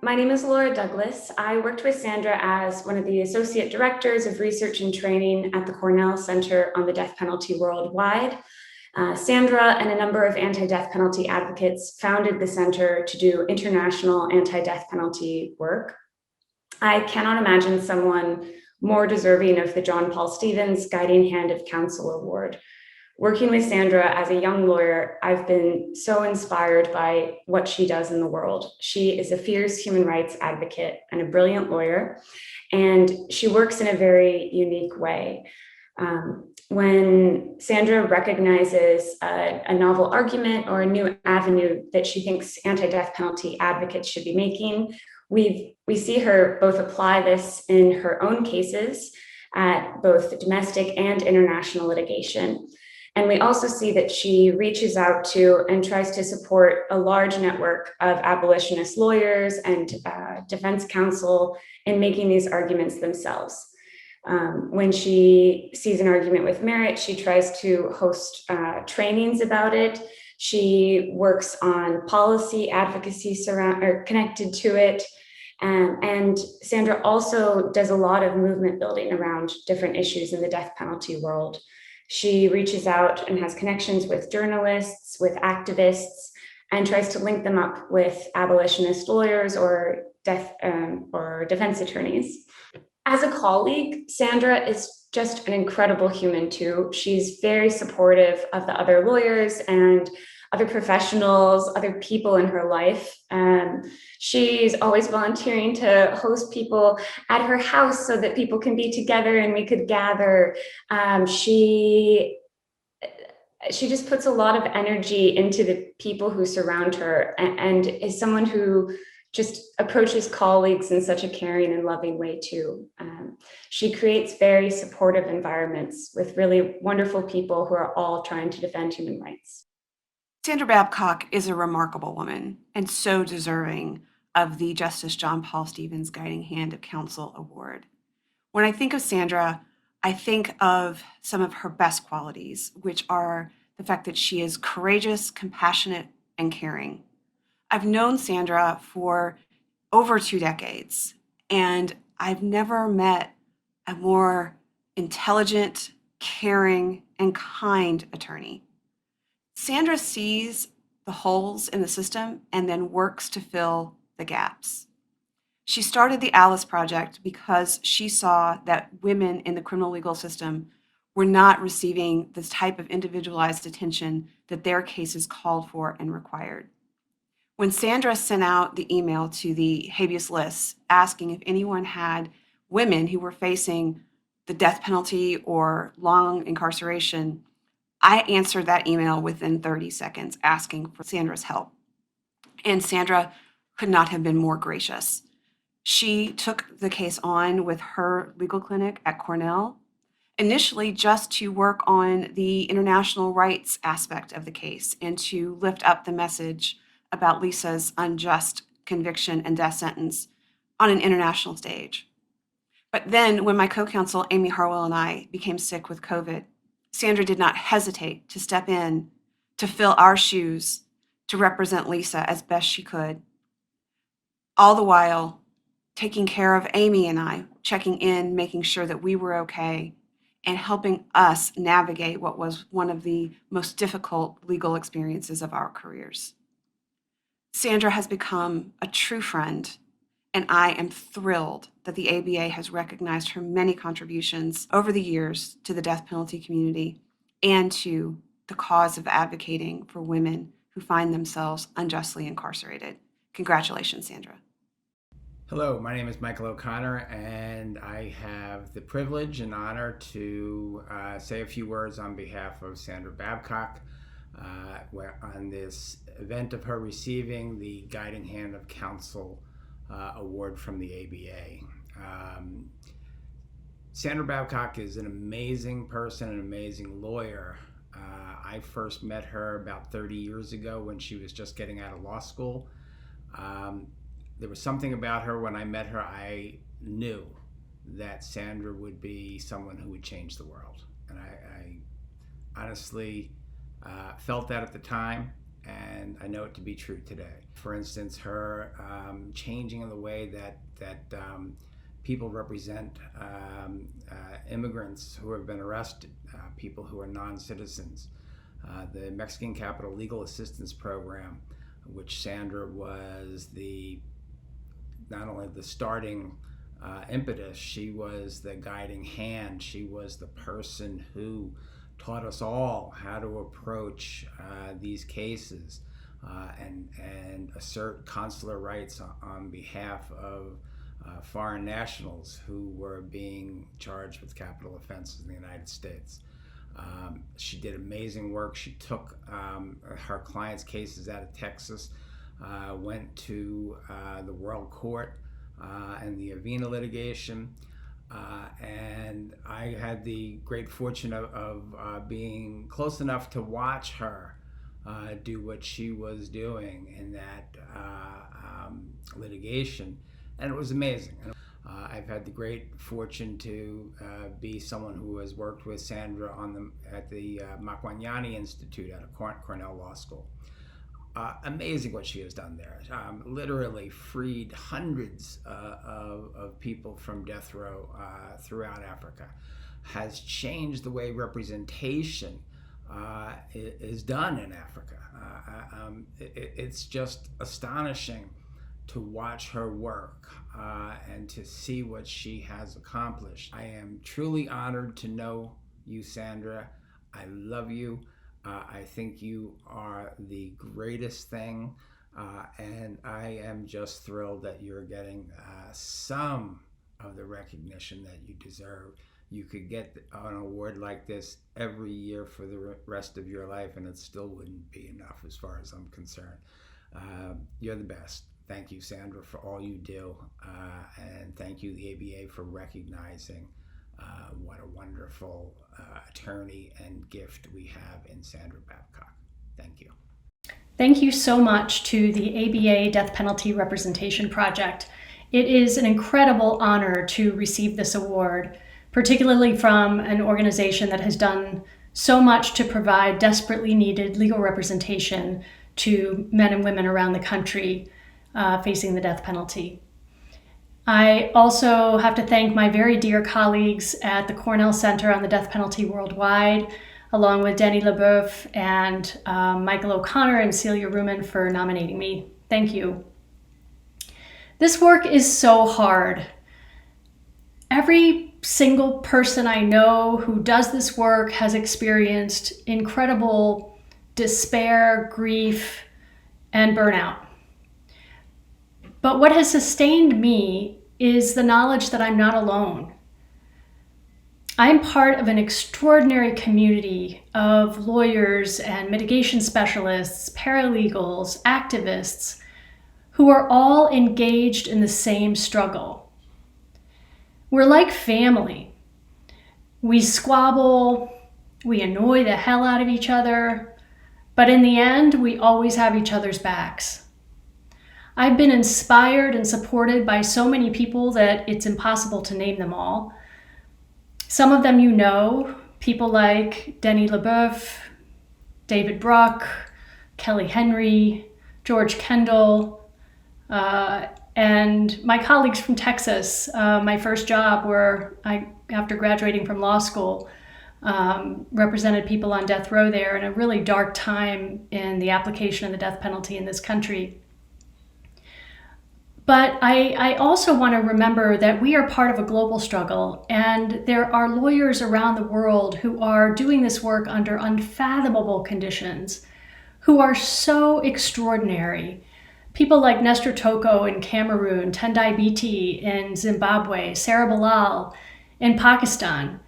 My name is Laura Douglas. I worked with Sandra as one of the associate directors of research and training at the Cornell Center on the Death Penalty Worldwide. Sandra and a number of anti-death penalty advocates founded the center to do international anti-death penalty work. I cannot imagine someone more deserving of the John Paul Stevens Guiding Hand of Counsel Award. Working with Sandra as a young lawyer, I've been so inspired by what she does in the world. She is a fierce human rights advocate and a brilliant lawyer, and she works in a very unique way. When Sandra recognizes a novel argument or a new avenue that she thinks anti-death penalty advocates should be making, we see her both apply this in her own cases at both domestic and international litigation. And we also see that she reaches out to and tries to support a large network of abolitionist lawyers and defense counsel in making these arguments themselves. When she sees an argument with merit, she tries to host trainings about it. She works on policy advocacy connected to it. And Sandra also does a lot of movement building around different issues in the death penalty world. She reaches out and has connections with journalists, with activists, and tries to link them up with abolitionist lawyers or defense attorneys. As a colleague, Sandra is just an incredible human too. She's very supportive of the other lawyers and other professionals, other people in her life. She's always volunteering to host people at her house so that people can be together and we could gather. She just puts a lot of energy into the people who surround her and is someone who just approaches colleagues in such a caring and loving way too. She creates very supportive environments with really wonderful people who are all trying to defend human rights. Sandra Babcock is a remarkable woman and so deserving of the Justice John Paul Stevens Guiding Hand of Counsel Award. When I think of Sandra, I think of some of her best qualities, which are the fact that she is courageous, compassionate, and caring. I've known Sandra for over 2 decades, and I've never met a more intelligent, caring, and kind attorney. Sandra sees the holes in the system and then works to fill the gaps. She started the Alice Project because she saw that women in the criminal legal system were not receiving this type of individualized attention that their cases called for and required. When Sandra sent out the email to the habeas lists asking if anyone had women who were facing the death penalty or long incarceration, I answered that email within 30 seconds asking for Sandra's help. And Sandra could not have been more gracious. She took the case on with her legal clinic at Cornell, initially just to work on the international rights aspect of the case and to lift up the message about Lisa's unjust conviction and death sentence on an international stage. But then when my co-counsel Amy Harwell and I became sick with COVID, Sandra did not hesitate to step in, to fill our shoes, to represent Lisa as best she could, all the while taking care of Amy and I, checking in, making sure that we were okay, and helping us navigate what was one of the most difficult legal experiences of our careers. Sandra has become a true friend, and I am thrilled that the ABA has recognized her many contributions over the years to the death penalty community and to the cause of advocating for women who find themselves unjustly incarcerated. Congratulations, Sandra. Hello, my name is Michael O'Connor, and I have the privilege and honor to say a few words on behalf of Sandra Babcock on this event of her receiving the Guiding Hand of Counsel award from the ABA. Sandra Babcock is an amazing person, an amazing lawyer. I first met her about 30 years ago when she was just getting out of law school. There was something about her when I met her, I knew that Sandra would be someone who would change the world. And I honestly felt that at the time, and and I know it to be true today. For instance, her changing in the way that people represent immigrants who have been arrested, people who are non-citizens. The Mexican Capital Legal Assistance Program, which Sandra was not only the starting impetus, she was the guiding hand. She was the person who taught us all how to approach these cases and assert consular rights on behalf of foreign nationals who were being charged with capital offenses in the United States. She did amazing work. She took her clients' cases out of Texas, went to the World Court and the Avena litigation, and I had the great fortune of being close enough to watch her do what she was doing in that litigation, and it was amazing. I've had the great fortune to be someone who has worked with Sandra at the Makwanyani Institute at Cornell Law School. Amazing what she has done there. Literally freed hundreds of people from death row throughout Africa. Has changed the way representation is done in Africa. It's just astonishing to watch her work and to see what she has accomplished. I am truly honored to know you, Sandra. I love you. I think you are the greatest thing, and I am just thrilled that you're getting some of the recognition that you deserve. You could get an award like this every year for the rest of your life, and it still wouldn't be enough as far as I'm concerned. You're the best. Thank you, Sandra, for all you do, and thank you, the ABA, for recognizing what a wonderful attorney and gift we have in Sandra Babcock. Thank you. Thank you so much to the ABA Death Penalty Representation Project. It is an incredible honor to receive this award, particularly from an organization that has done so much to provide desperately needed legal representation to men and women around the country facing the death penalty. I also have to thank my very dear colleagues at the Cornell Center on the Death Penalty Worldwide, along with Denny LeBeouf and Michael O'Connor and Celia Ruman for nominating me. Thank you. This work is so hard. Every single person I know who does this work has experienced incredible despair, grief, and burnout. But what has sustained me is the knowledge that I'm not alone. I'm part of an extraordinary community of lawyers and mitigation specialists, paralegals, activists, who are all engaged in the same struggle. We're like family. We squabble, we annoy the hell out of each other, but in the end, we always have each other's backs. I've been inspired and supported by so many people that it's impossible to name them all. Some of them you know, people like Denny LeBeouf, David Bruck, Kelly Henry, George Kendall, and my colleagues from Texas. My first job where I, after graduating from law school, represented people on death row there in a really dark time in the application of the death penalty in this country. But I also want to remember that we are part of a global struggle, and there are lawyers around the world who are doing this work under unfathomable conditions, who are so extraordinary. People like Nestor Toko in Cameroon, Tendai Biti in Zimbabwe, Sarah Bilal in Pakistan.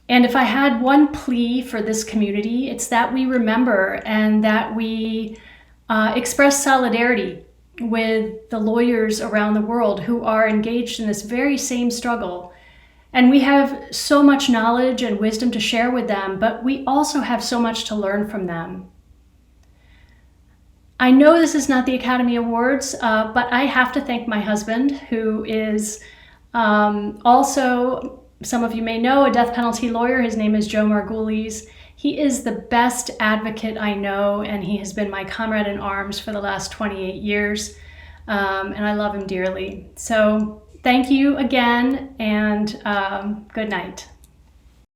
And if I had one plea for this community, it's that we remember and that we express solidarity with the lawyers around the world who are engaged in this very same struggle. And we have so much knowledge and wisdom to share with them, but we also have so much to learn from them. I know this is not the Academy Awards, but I have to thank my husband, who is also, some of you may know, a death penalty lawyer. His name is Joe Margulies. He is the best advocate I know, and he has been my comrade in arms for the last 28 years, and I love him dearly. So thank you again, and good night.